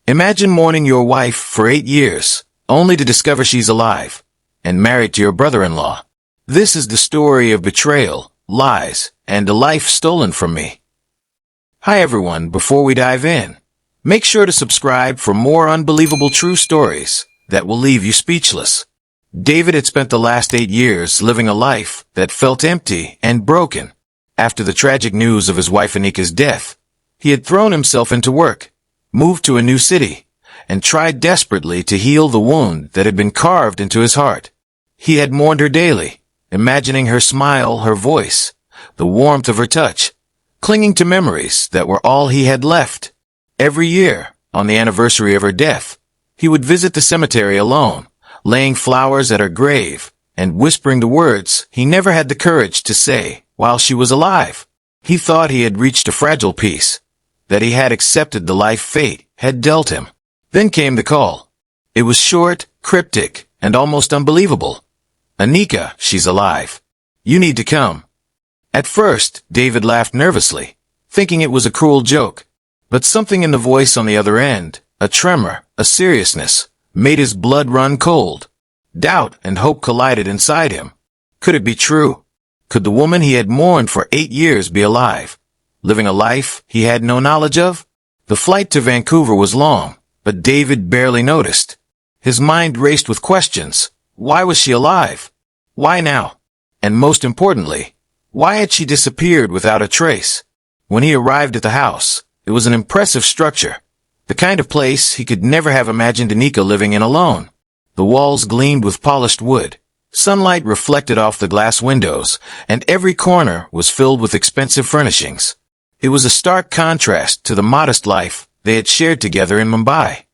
Imagine mourning your wife for 8 years, only to discover she's alive, and married to your brother-in-law. This is the story of betrayal, lies, and a life stolen from me. Hi everyone, before we dive in, make sure to subscribe for more unbelievable true stories that will leave you speechless. David had spent the last 8 years living a life that felt empty and broken. After the tragic news of his wife Anika's death, he had thrown himself into work, moved to a new city, and tried desperately to heal the wound that had been carved into his heart. He had mourned her daily, imagining her smile, her voice, the warmth of her touch, clinging to memories that were all he had left. Every year, on the anniversary of her death, he would visit the cemetery alone, laying flowers at her grave and whispering the words he never had the courage to say while she was alive. He thought he had reached a fragile peace, that he had accepted the life fate had dealt him. Then came the call. It was short, cryptic, and almost unbelievable. "Anika, she's alive. You need to come." At first, David laughed nervously, thinking it was a cruel joke. But something in the voice on the other end, a tremor, a seriousness, made his blood run cold. Doubt and hope collided inside him. Could it be true? Could the woman he had mourned for 8 years be alive, living a life he had no knowledge of? The flight to Vancouver was long, but David barely noticed. His mind raced with questions. Why was she alive? Why now? And most importantly, why had she disappeared without a trace? When he arrived at the house, it was an impressive structure, the kind of place he could never have imagined Anika living in alone. The walls gleamed with polished wood. Sunlight reflected off the glass windows, and every corner was filled with expensive furnishings. It was a stark contrast to the modest life they had shared together in Mumbai.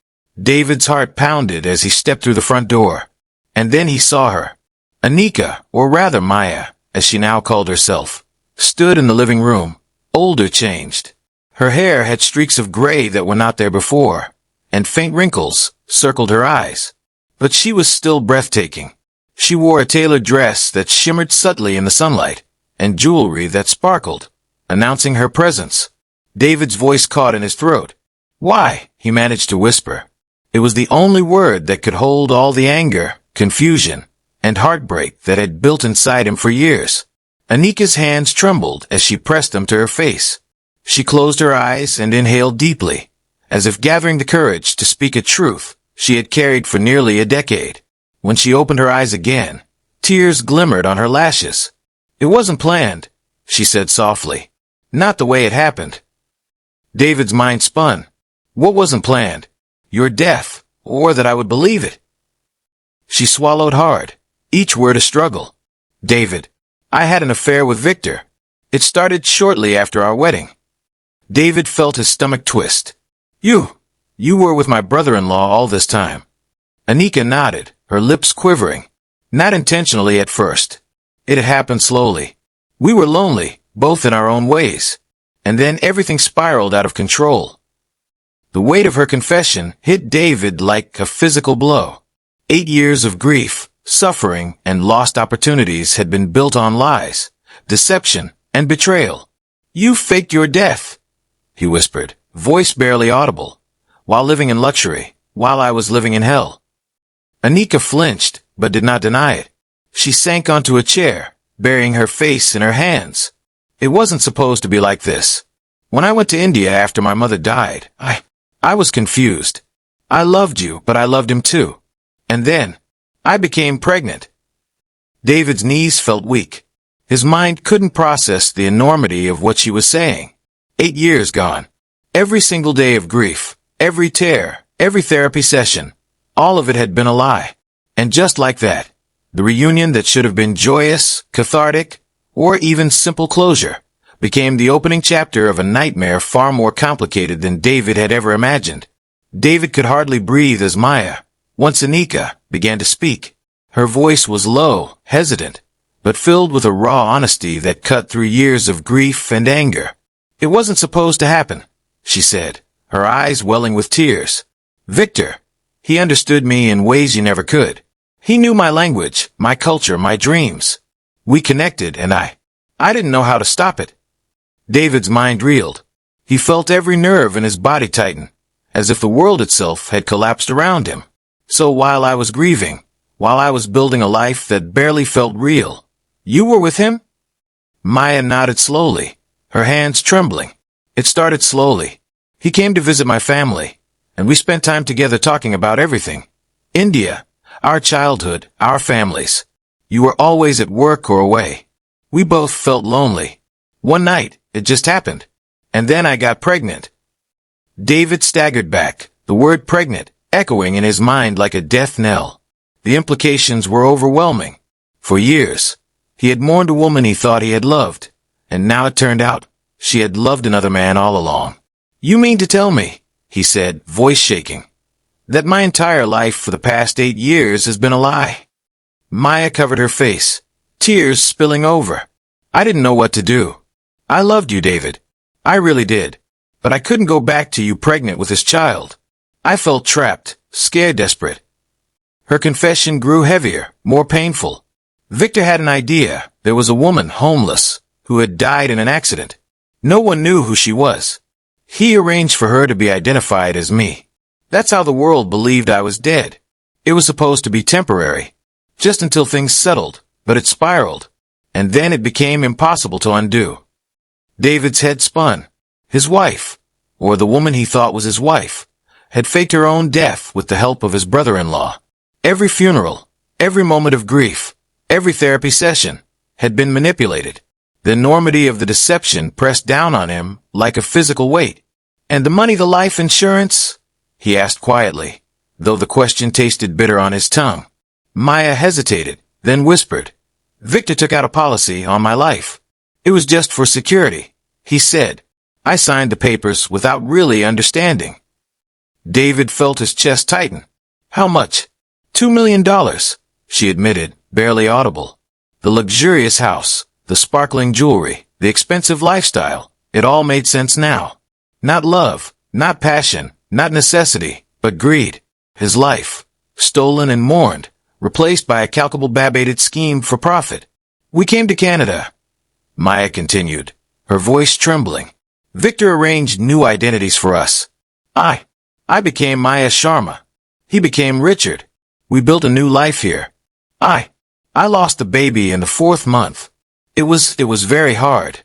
David's heart pounded as he stepped through the front door. And then he saw her. Anika, or rather Maya, as she now called herself, stood in the living room, older changed. Her hair had streaks of gray that were not there before, and faint wrinkles circled her eyes. But she was still breathtaking. She wore a tailored dress that shimmered subtly in the sunlight, and jewelry that sparkled, announcing her presence. David's voice caught in his throat. "Why?" he managed to whisper. It was the only word that could hold all the anger, confusion, and heartbreak that had built inside him for years. Anika's hands trembled as she pressed them to her face. She closed her eyes and inhaled deeply, as if gathering the courage to speak a truth she had carried for nearly a decade. When she opened her eyes again, tears glimmered on her lashes. "It wasn't planned," she said softly. "Not the way it happened." David's mind spun. What wasn't planned? Your death, or that I would believe it? She swallowed hard, each word a struggle. "David, I had an affair with Victor. It started shortly after our wedding." David felt his stomach twist. You were with my brother-in-law all this time." Anika nodded, her lips quivering. "Not intentionally at first. It had happened slowly. We were lonely, both in our own ways. And then everything spiraled out of control." The weight of her confession hit David like a physical blow. 8 years of grief, suffering, and lost opportunities had been built on lies, deception, and betrayal. "You faked your death," he whispered, voice barely audible, "while living in luxury, while I was living in hell." Anika flinched, but did not deny it. She sank onto a chair, burying her face in her hands. "It wasn't supposed to be like this. When I went to India after my mother died, I was confused. I loved you, but I loved him too. And then, I became pregnant." David's knees felt weak. His mind couldn't process the enormity of what she was saying. 8 years gone. Every single day of grief, every tear, every therapy session, all of it had been a lie. And just like that, the reunion that should have been joyous, cathartic, or even simple closure, became the opening chapter of a nightmare far more complicated than David had ever imagined. David could hardly breathe as Maya, once Anika, began to speak. Her voice was low, hesitant, but filled with a raw honesty that cut through years of grief and anger. "It wasn't supposed to happen," she said, her eyes welling with tears. "Victor, he understood me in ways you never could. He knew my language, my culture, my dreams. We connected, and I didn't know how to stop it." David's mind reeled. He felt every nerve in his body tighten, as if the world itself had collapsed around him. So while I was grieving, while I was building a life that barely felt real, you were with him? Maya nodded slowly, her hands trembling. It started slowly. He came to visit my family, and we spent time together talking about everything. India, our childhood, our families. You were always at work or away. We both felt lonely. One night, it just happened. And then I got pregnant. David staggered back, the word pregnant echoing in his mind like a death knell. The implications were overwhelming. For years, he had mourned a woman he thought he had loved, and now it turned out she had loved another man all along. You mean to tell me, he said, voice shaking, that my entire life for the past 8 years has been a lie? Maya covered her face, tears spilling over. I didn't know what to do. I loved you, David. I really did. But I couldn't go back to you pregnant with this child. I felt trapped, scared, desperate. Her confession grew heavier, more painful. Victor had an idea. There was a woman, homeless, who had died in an accident. No one knew who she was. He arranged for her to be identified as me. That's how the world believed I was dead. It was supposed to be temporary, just until things settled, but it spiraled, and then it became impossible to undo. David's head spun. His wife, or the woman he thought was his wife, had faked her own death with the help of his brother-in-law. Every funeral, every moment of grief, every therapy session had been manipulated. The enormity of the deception pressed down on him like a physical weight. And the money, the life insurance? He asked quietly, though the question tasted bitter on his tongue. Maya hesitated, then whispered, Victor took out a policy on my life. It was just for security, he said. I signed the papers without really understanding. David felt his chest tighten. How much? $2 million, she admitted, barely audible. The luxurious house, the sparkling jewelry, the expensive lifestyle, it all made sense now. Not love, not passion, not necessity, but greed. His life, stolen and mourned, replaced by a calculable baited scheme for profit. We came to Canada, Maya continued, her voice trembling. Victor arranged new identities for us. I became Maya Sharma. He became Richard. We built a new life here. I lost the baby in the 4th month. It was very hard.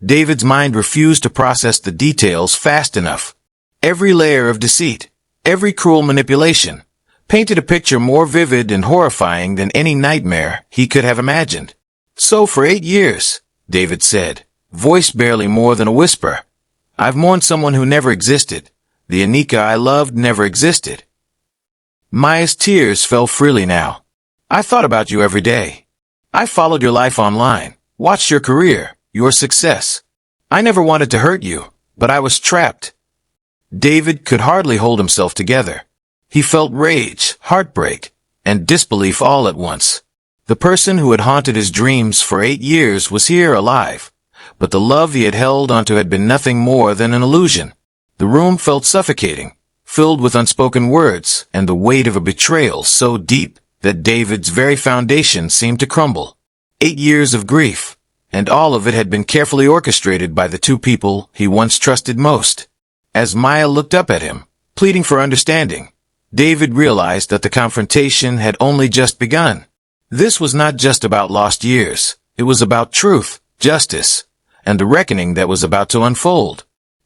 David's mind refused to process the details fast enough. Every layer of deceit, every cruel manipulation, painted a picture more vivid and horrifying than any nightmare he could have imagined. So for 8 years, David said, voice barely more than a whisper, I've mourned someone who never existed. The Anika I loved never existed. Maya's tears fell freely now. I thought about you every day. I followed your life online, watched your career, your success. I never wanted to hurt you, but I was trapped. David could hardly hold himself together. He felt rage, heartbreak, and disbelief all at once. The person who had haunted his dreams for 8 years was here alive, but the love he had held onto had been nothing more than an illusion. The room felt suffocating, filled with unspoken words and the weight of a betrayal so deep that David's very foundation seemed to crumble. 8 years of grief, and all of it had been carefully orchestrated by the two people he once trusted most. As Maya looked up at him, pleading for understanding, David realized that the confrontation had only just begun. This was not just about lost years. It was about truth, justice, and the reckoning that was about to unfold.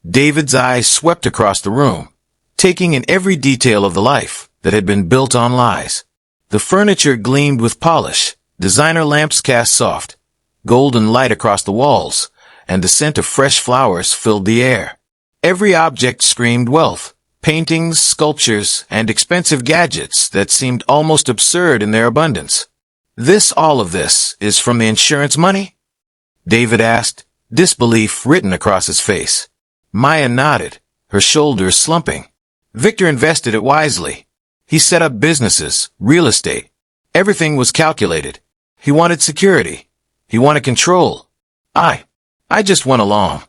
David's eyes swept across the room, taking in every detail of the life that had been built on lies. The furniture gleamed with polish, designer lamps cast soft, golden light across the walls, and the scent of fresh flowers filled the air. Every object screamed wealth, paintings, sculptures, and expensive gadgets that seemed almost absurd in their abundance. All of this is from the insurance money? David asked, disbelief written across his face. Maya nodded, her shoulders slumping. Victor invested it wisely. He set up businesses, real estate. Everything was calculated. He wanted security. He wanted control. I just went along.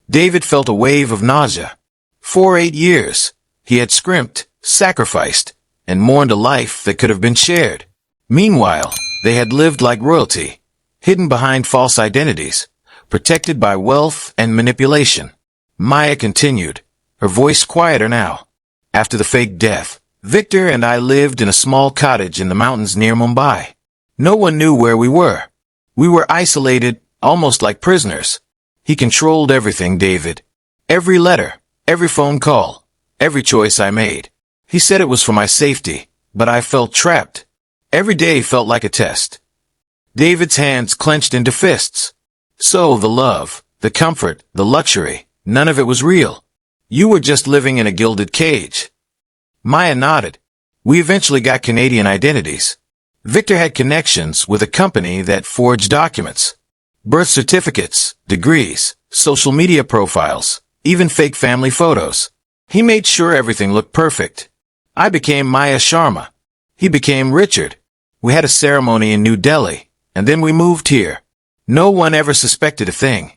David felt a wave of nausea. For 8 years, he had scrimped, sacrificed, and mourned a life that could have been shared. Meanwhile, they had lived like royalty, hidden behind false identities, protected by wealth and manipulation. Maya continued, her voice quieter now. After the fake death, Victor and I lived in a small cottage in the mountains near Mumbai. No one knew where we were. We were isolated, almost like prisoners. He controlled everything, David. Every letter, every phone call, every choice I made. He said it was for my safety, but I felt trapped. Every day felt like a test. David's hands clenched into fists. So the love, the comfort, the luxury, none of it was real. You were just living in a gilded cage. Maya nodded. We eventually got Canadian identities. Victor had connections with a company that forged documents. Birth certificates, degrees, social media profiles, even fake family photos. He made sure everything looked perfect. I became Maya Sharma. He became Richard. We had a ceremony in New Delhi, and then we moved here. No one ever suspected a thing.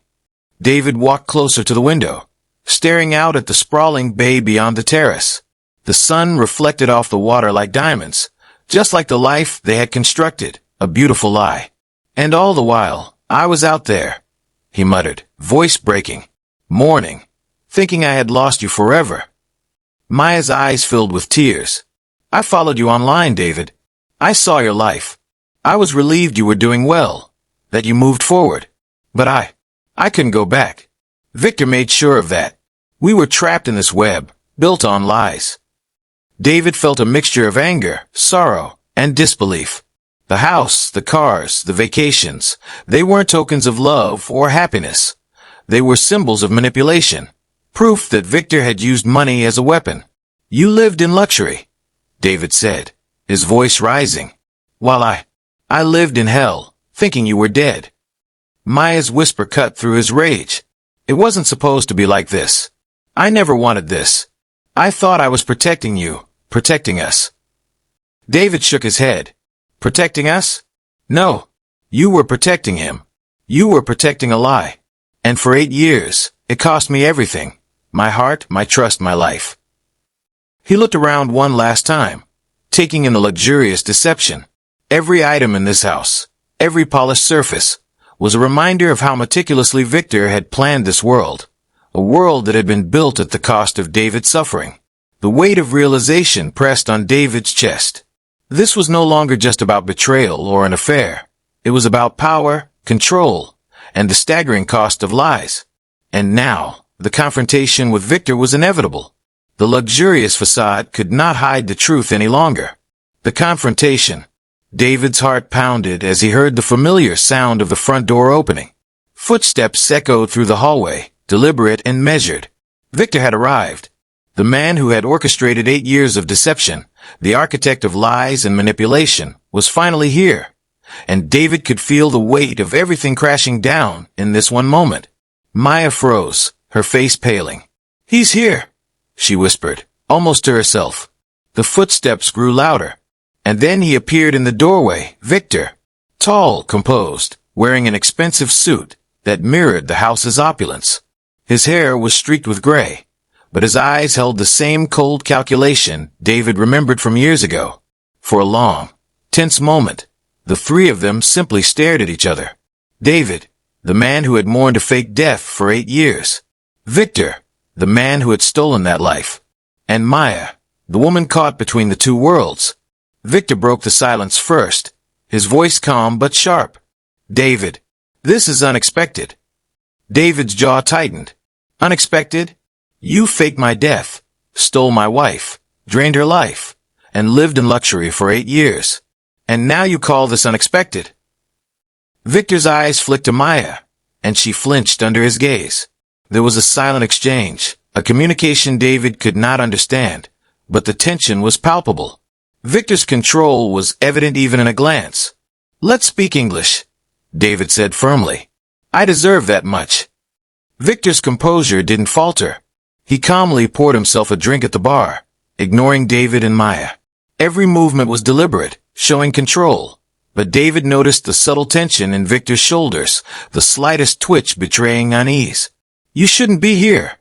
David walked closer to the window, staring out at the sprawling bay beyond the terrace. The sun reflected off the water like diamonds, just like the life they had constructed, a beautiful lie. And all the while, I was out there, he muttered, voice breaking, mourning, thinking I had lost you forever. Maya's eyes filled with tears. I followed you online, David. I saw your life. I was relieved you were doing well, that you moved forward. But I couldn't go back. Victor made sure of that. We were trapped in this web, built on lies. David felt a mixture of anger, sorrow, and disbelief. The house, the cars, the vacations, they weren't tokens of love or happiness. They were symbols of manipulation, proof that Victor had used money as a weapon. You lived in luxury, David said, his voice rising, while I lived in hell, thinking you were dead. Maya's whisper cut through his rage. It wasn't supposed to be like this. I never wanted this. I thought I was protecting you, protecting us. David shook his head. Protecting us? No. You were protecting him. You were protecting a lie. And for 8 years, it cost me everything. My heart, my trust, my life. He looked around one last time, taking in the luxurious deception. Every item in this house, every polished surface, was a reminder of how meticulously Victor had planned this world. A world that had been built at the cost of David's suffering. The weight of realization pressed on David's chest. This was no longer just about betrayal or an affair. It was about power, control, and the staggering cost of lies. And now, the confrontation with Victor was inevitable. The luxurious facade could not hide the truth any longer. The confrontation. David's heart pounded as he heard the familiar sound of the front door opening. Footsteps echoed through the hallway, deliberate and measured. Victor had arrived. The man who had orchestrated 8 years of deception, the architect of lies and manipulation, was finally here. And David could feel the weight of everything crashing down in this one moment. Maya froze, her face paling. He's here, she whispered, almost to herself. The footsteps grew louder. And then he appeared in the doorway, Victor. Tall, composed, wearing an expensive suit that mirrored the house's opulence. His hair was streaked with gray, but his eyes held the same cold calculation David remembered from years ago. For a long, tense moment, the three of them simply stared at each other. David, the man who had mourned a fake death for 8 years. Victor, the man who had stolen that life. And Maya, the woman caught between the two worlds. Victor broke the silence first, his voice calm but sharp. David, this is unexpected. David's jaw tightened. Unexpected? You faked my death, stole my wife, drained her life, and lived in luxury for 8 years. And now you call this unexpected? Victor's eyes flicked to Maya, and she flinched under his gaze. There was a silent exchange, a communication David could not understand, but the tension was palpable. Victor's control was evident even in a glance. Let's speak English, David said firmly. I deserve that much. Victor's composure didn't falter. He calmly poured himself a drink at the bar, ignoring David and Maya. Every movement was deliberate, showing control. But David noticed the subtle tension in Victor's shoulders, the slightest twitch betraying unease. You shouldn't be here,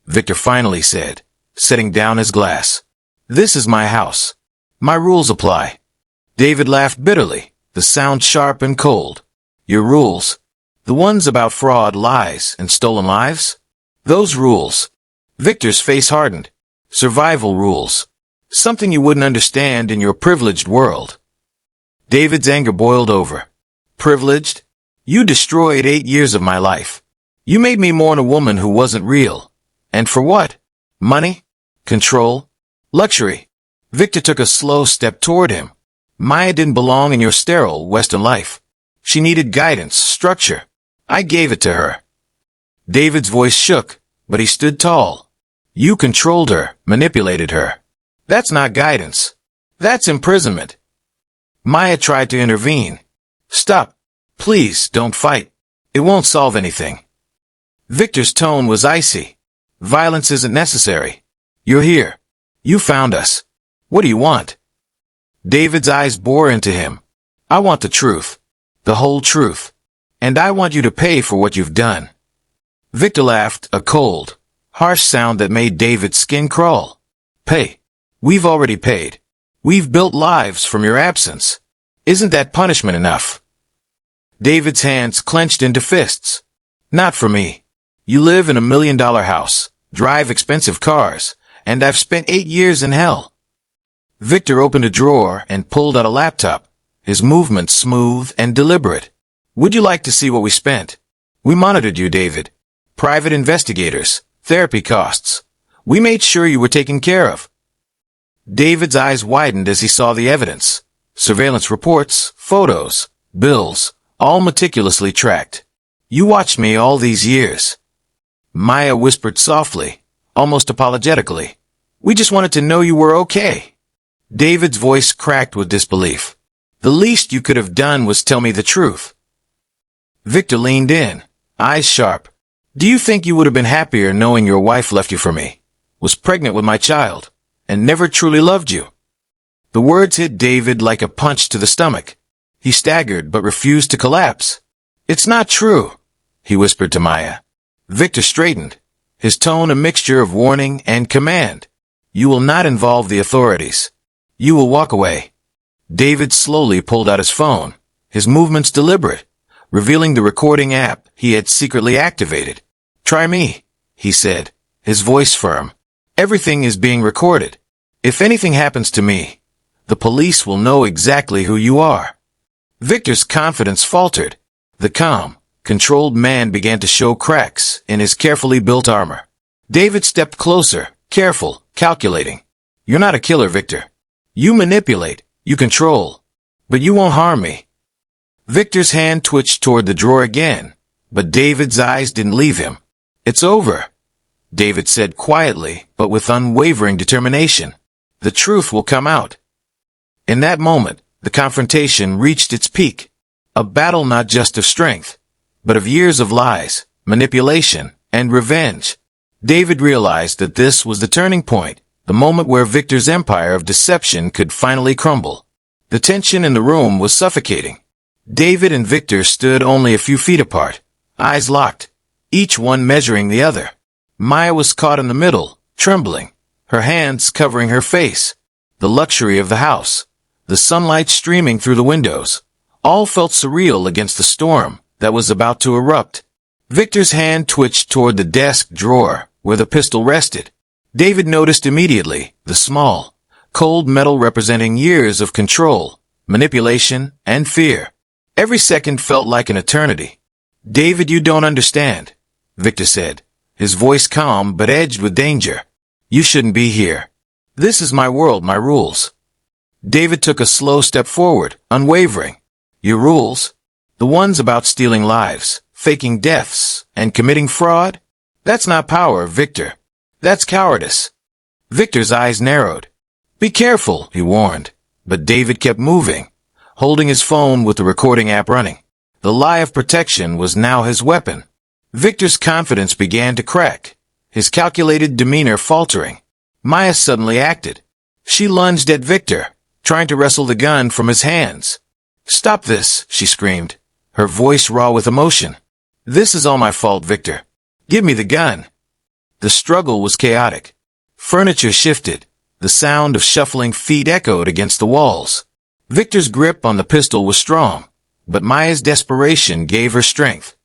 Victor finally said, setting down his glass. This is my house. My rules apply. David laughed bitterly, the sound sharp and cold. Your rules? The ones about fraud, lies, and stolen lives? Those rules. Victor's face hardened. Survival rules. Something you wouldn't understand in your privileged world. David's anger boiled over. Privileged? You destroyed 8 years of my life. You made me mourn a woman who wasn't real. And for what? Money? Control? Luxury? Victor took a slow step toward him. Maya didn't belong in your sterile Western life. She needed guidance, structure. I gave it to her. David's voice shook, but he stood tall. You controlled her, manipulated her. That's not guidance. That's imprisonment. Maya tried to intervene. Stop. Please, don't fight. It won't solve anything. Victor's tone was icy. Violence isn't necessary. You're here. You found us. What do you want? David's eyes bore into him. I want the truth. The whole truth. And I want you to pay for what you've done. Victor laughed, a cold, harsh sound that made David's skin crawl. Pay. We've already paid. We've built lives from your absence. Isn't that punishment enough? David's hands clenched into fists. Not for me. You live in $1 million house, drive expensive cars, and I've spent 8 years in hell. Victor opened a drawer and pulled out a laptop, his movements smooth and deliberate. Would you like to see what we spent? We monitored you, David. Private investigators, therapy costs. We made sure you were taken care of. David's eyes widened as he saw the evidence. Surveillance reports, photos, bills, all meticulously tracked. You watched me all these years. Maya whispered softly, almost apologetically. We just wanted to know you were okay. David's voice cracked with disbelief. The least you could have done was tell me the truth. Victor leaned in, eyes sharp. Do you think you would have been happier knowing your wife left you for me, was pregnant with my child, and never truly loved you? The words hit David like a punch to the stomach. He staggered but refused to collapse. It's not true, he whispered to Maya. Victor straightened, his tone a mixture of warning and command. You will not involve the authorities. You will walk away. David slowly pulled out his phone, his movements deliberate, revealing the recording app he had secretly activated. Try me, he said, his voice firm. Everything is being recorded. If anything happens to me, the police will know exactly who you are. Victor's confidence faltered. The calm, controlled man began to show cracks in his carefully built armor. David stepped closer, careful, calculating. You're not a killer, Victor. You manipulate, you control, but you won't harm me. Victor's hand twitched toward the drawer again, but David's eyes didn't leave him. It's over, David said quietly, but with unwavering determination. The truth will come out. In that moment, the confrontation reached its peak. A battle not just of strength, but of years of lies, manipulation, and revenge. David realized that this was the turning point, the moment where Victor's empire of deception could finally crumble. The tension in the room was suffocating. David and Victor stood only a few feet apart, eyes locked, each one measuring the other. Maya was caught in the middle, trembling, her hands covering her face. The luxury of the house, the sunlight streaming through the windows, all felt surreal against the storm that was about to erupt. Victor's hand twitched toward the desk drawer where the pistol rested. David noticed immediately the small, cold metal representing years of control, manipulation, and fear. Every second felt like an eternity. David, you don't understand, Victor said, his voice calm but edged with danger. You shouldn't be here. This is my world, my rules. David took a slow step forward, unwavering. Your rules? The ones about stealing lives, faking deaths, and committing fraud? That's not power, Victor. That's cowardice. Victor's eyes narrowed. Be careful, he warned. But David kept moving, holding his phone with the recording app running. The lie of protection was now his weapon. Victor's confidence began to crack, his calculated demeanor faltering. Maya suddenly acted. She lunged at Victor, trying to wrestle the gun from his hands. Stop this, she screamed, her voice raw with emotion. This is all my fault, Victor. Give me the gun. The struggle was chaotic. Furniture shifted. The sound of shuffling feet echoed against the walls. Victor's grip on the pistol was strong, but Maya's desperation gave her strength.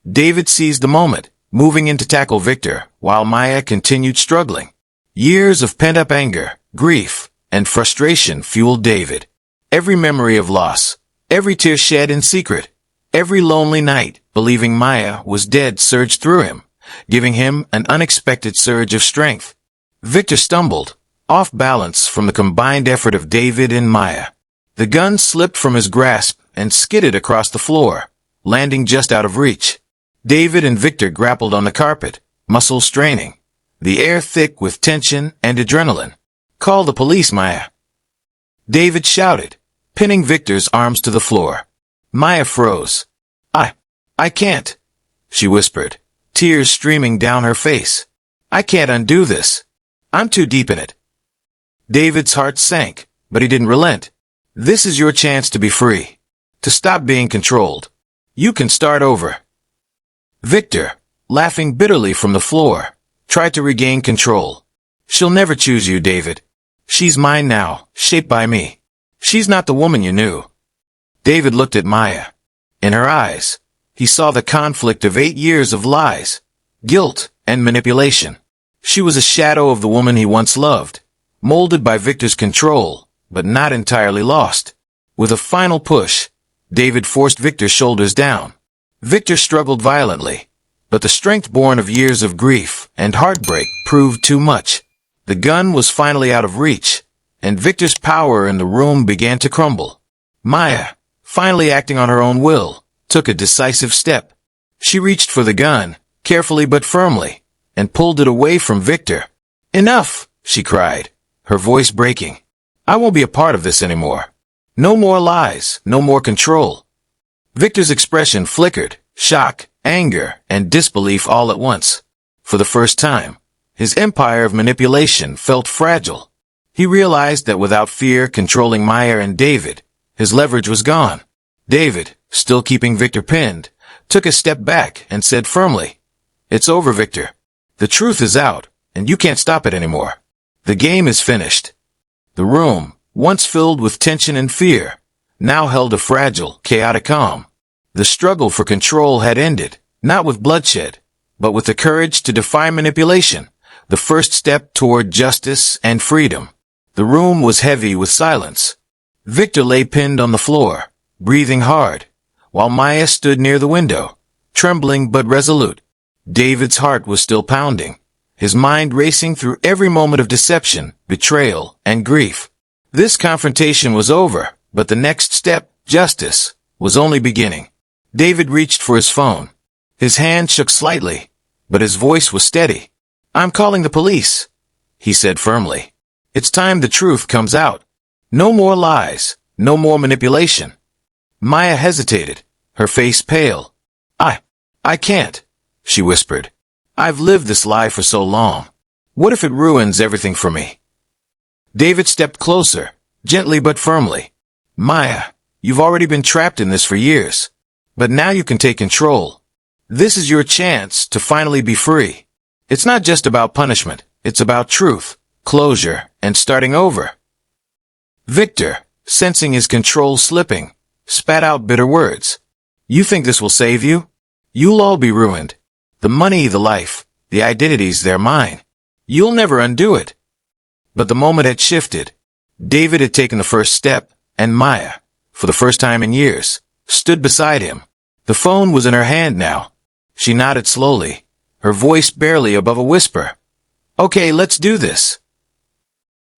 David seized the moment, moving in to tackle Victor, while Maya continued struggling. Years of pent-up anger, grief, and frustration fueled David. Every memory of loss, every tear shed in secret, every lonely night, believing Maya was dead, surged through him, giving him an unexpected surge of strength. Victor stumbled, off balance from the combined effort of David and Maya. The gun slipped from his grasp and skidded across the floor, landing just out of reach. David and Victor grappled on the carpet, muscles straining, the air thick with tension and adrenaline. "Call the police, Maya," David shouted, pinning Victor's arms to the floor. Maya froze. I can't," she whispered, tears streaming down her face. "I can't undo this. I'm too deep in it." David's heart sank, but he didn't relent. "This is your chance to be free, to stop being controlled. You can start over." Victor, laughing bitterly from the floor, tried to regain control. "She'll never choose you, David. She's mine now, shaped by me. She's not the woman you knew." David looked at Maya. In her eyes, he saw the conflict of 8 years of lies, guilt, and manipulation. She was a shadow of the woman he once loved, molded by Victor's control, but not entirely lost. With a final push, David forced Victor's shoulders down. Victor struggled violently, but the strength born of years of grief and heartbreak proved too much. The gun was finally out of reach, and Victor's power in the room began to crumble. Maya, finally acting on her own will, took a decisive step. She reached for the gun, carefully but firmly, and pulled it away from Victor. "Enough," she cried, her voice breaking. "I won't be a part of this anymore. No more lies, no more control." Victor's expression flickered, shock, anger, and disbelief all at once. For the first time, his empire of manipulation felt fragile. He realized that without fear controlling Maya and David, his leverage was gone. David, still keeping Victor pinned, took a step back and said firmly, "It's over, Victor. The truth is out, and you can't stop it anymore. The game is finished." The room, once filled with tension and fear, now held a fragile, chaotic calm. The struggle for control had ended, not with bloodshed, but with the courage to defy manipulation, the first step toward justice and freedom. The room was heavy with silence. Victor lay pinned on the floor, breathing hard, while Maya stood near the window, trembling but resolute. David's heart was still pounding, his mind racing through every moment of deception, betrayal, and grief. This confrontation was over, but the next step, justice, was only beginning. David reached for his phone. His hand shook slightly, but his voice was steady. "I'm calling the police," he said firmly. "It's time the truth comes out. No more lies, no more manipulation." Maya hesitated, her face pale. I can't," she whispered. "I've lived this lie for so long. What if it ruins everything for me?" David stepped closer, gently but firmly. "Maya, you've already been trapped in this for years. But now you can take control. This is your chance to finally be free. It's not just about punishment. It's about truth, closure, and starting over." Victor, sensing his control slipping, spat out bitter words. "You think this will save you? You'll all be ruined. The money, the life, the identities, they're mine. You'll never undo it." But the moment had shifted. David had taken the first step, and Maya, for the first time in years, stood beside him. The phone was in her hand now. She nodded slowly, her voice barely above a whisper. "Okay, let's do this."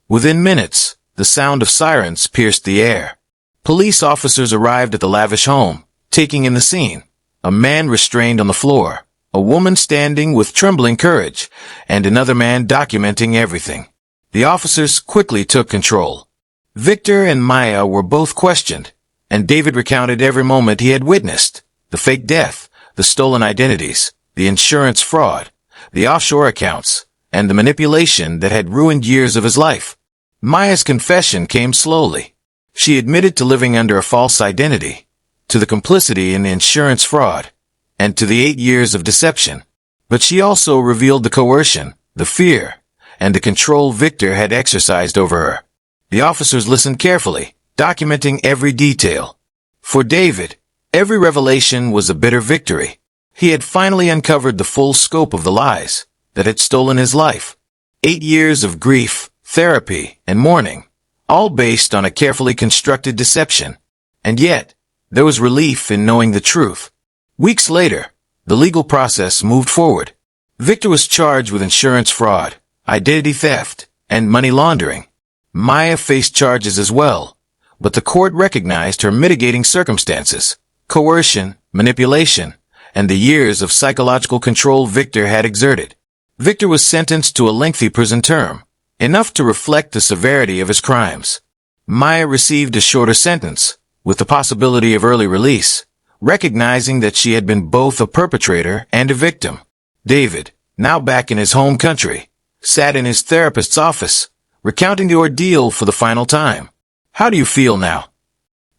Within minutes, the sound of sirens pierced the air. Police officers arrived at the lavish home, taking in the scene. A man restrained on the floor, a woman standing with trembling courage, and another man documenting everything. The officers quickly took control. Victor and Maya were both questioned, and David recounted every moment he had witnessed: the fake death, the stolen identities, the insurance fraud, the offshore accounts, and the manipulation that had ruined years of his life. Maya's confession came slowly. She admitted to living under a false identity, to the complicity in the insurance fraud, and to the 8 years of deception. But she also revealed the coercion, the fear, and the control Victor had exercised over her. The officers listened carefully, documenting every detail. For David, every revelation was a bitter victory. He had finally uncovered the full scope of the lies that had stolen his life. 8 years of grief, therapy, and mourning, all based on a carefully constructed deception. And yet, there was relief in knowing the truth. Weeks later, the legal process moved forward. Victor was charged with insurance fraud, identity theft, and money laundering. Maya faced charges as well, but the court recognized her mitigating circumstances, coercion, manipulation, and the years of psychological control Victor had exerted. Victor was sentenced to a lengthy prison term, enough to reflect the severity of his crimes. Maya received a shorter sentence, with the possibility of early release, recognizing that she had been both a perpetrator and a victim. David, now back in his home country, sat in his therapist's office, recounting the ordeal for the final time. "How do you feel now?"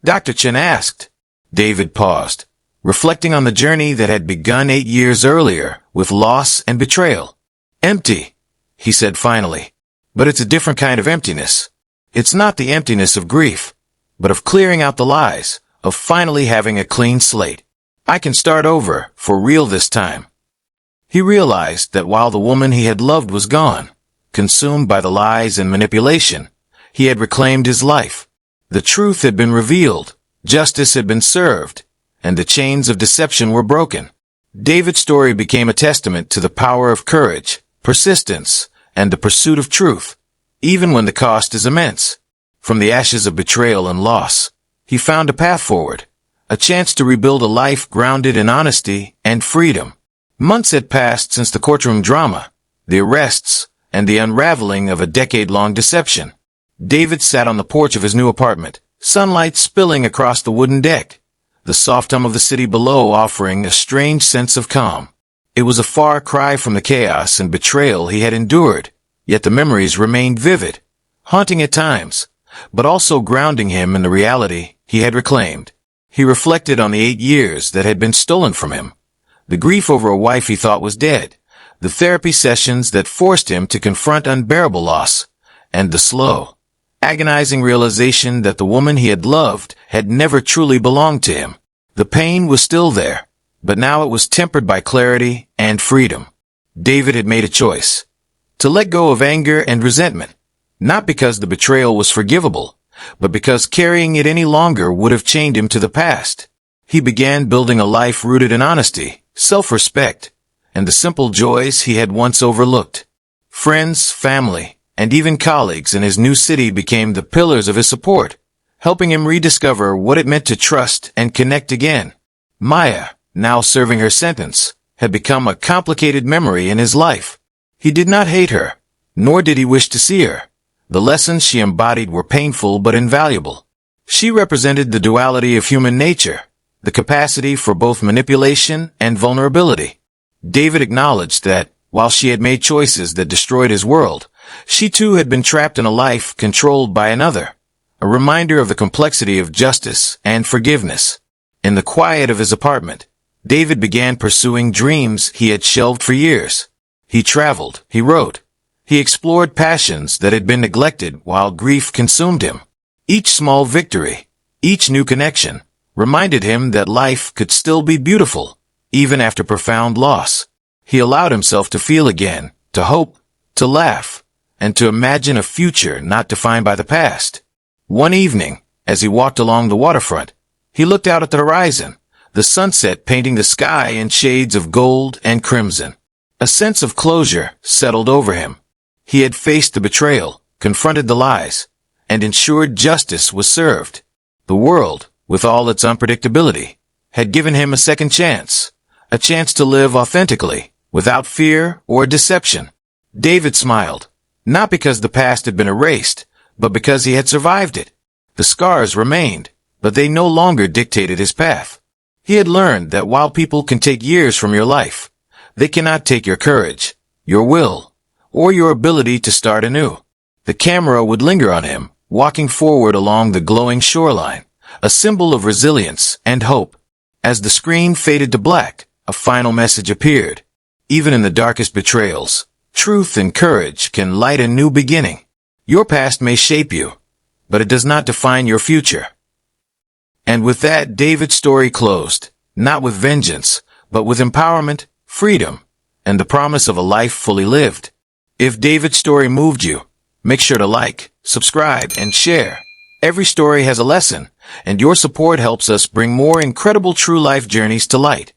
Dr. Chen asked. David paused, reflecting on the journey that had begun 8 years earlier with loss and betrayal. "Empty," he said finally. "But it's a different kind of emptiness. It's not the emptiness of grief, but of clearing out the lies, of finally having a clean slate. I can start over, for real this time." He realized that while the woman he had loved was gone, consumed by the lies and manipulation, he had reclaimed his life. The truth had been revealed, justice had been served, and the chains of deception were broken. David's story became a testament to the power of courage, persistence, and the pursuit of truth, even when the cost is immense. From the ashes of betrayal and loss, he found a path forward, a chance to rebuild a life grounded in honesty and freedom. Months had passed since the courtroom drama, the arrests, and the unraveling of a decade-long deception. David sat on the porch of his new apartment, sunlight spilling across the wooden deck, the soft hum of the city below offering a strange sense of calm. It was a far cry from the chaos and betrayal he had endured, yet the memories remained vivid, haunting at times, but also grounding him in the reality he had reclaimed. He reflected on the 8 years that had been stolen from him, the grief over a wife he thought was dead, the therapy sessions that forced him to confront unbearable loss, and the slow, agonizing realization that the woman he had loved had never truly belonged to him. The pain was still there, but now it was tempered by clarity and freedom. David had made a choice to let go of anger and resentment, not because the betrayal was forgivable, but because carrying it any longer would have chained him to the past. He began building a life rooted in honesty, self-respect, and the simple joys he had once overlooked. Friends, family, and even colleagues in his new city became the pillars of his support, helping him rediscover what it meant to trust and connect again. Maya, now serving her sentence, had become a complicated memory in his life. He did not hate her, nor did he wish to see her. The lessons she embodied were painful but invaluable. She represented the duality of human nature, the capacity for both manipulation and vulnerability. David acknowledged that, while she had made choices that destroyed his world, she too had been trapped in a life controlled by another, a reminder of the complexity of justice and forgiveness. In the quiet of his apartment, David began pursuing dreams he had shelved for years. He traveled, he wrote, he explored passions that had been neglected while grief consumed him. Each small victory, each new connection, reminded him that life could still be beautiful, even after profound loss. He allowed himself to feel again, to hope, to laugh, and to imagine a future not defined by the past. One evening, as he walked along the waterfront, he looked out at the horizon, the sunset painting the sky in shades of gold and crimson. A sense of closure settled over him. He had faced the betrayal, confronted the lies, and ensured justice was served. The world, with all its unpredictability, had given him a second chance, a chance to live authentically, without fear or deception. David smiled, not because the past had been erased, but because he had survived it. The scars remained, but they no longer dictated his path. He had learned that while people can take years from your life, they cannot take your courage, your will, or your ability to start anew. The camera would linger on him, walking forward along the glowing shoreline, a symbol of resilience and hope. As the screen faded to black, a final message appeared. Even in the darkest betrayals, truth and courage can light a new beginning. Your past may shape you, but it does not define your future. And with that, David's story closed, not with vengeance, but with empowerment, freedom, and the promise of a life fully lived. If David's story moved you, make sure to like, subscribe, and share. Every story has a lesson, and your support helps us bring more incredible true life journeys to light.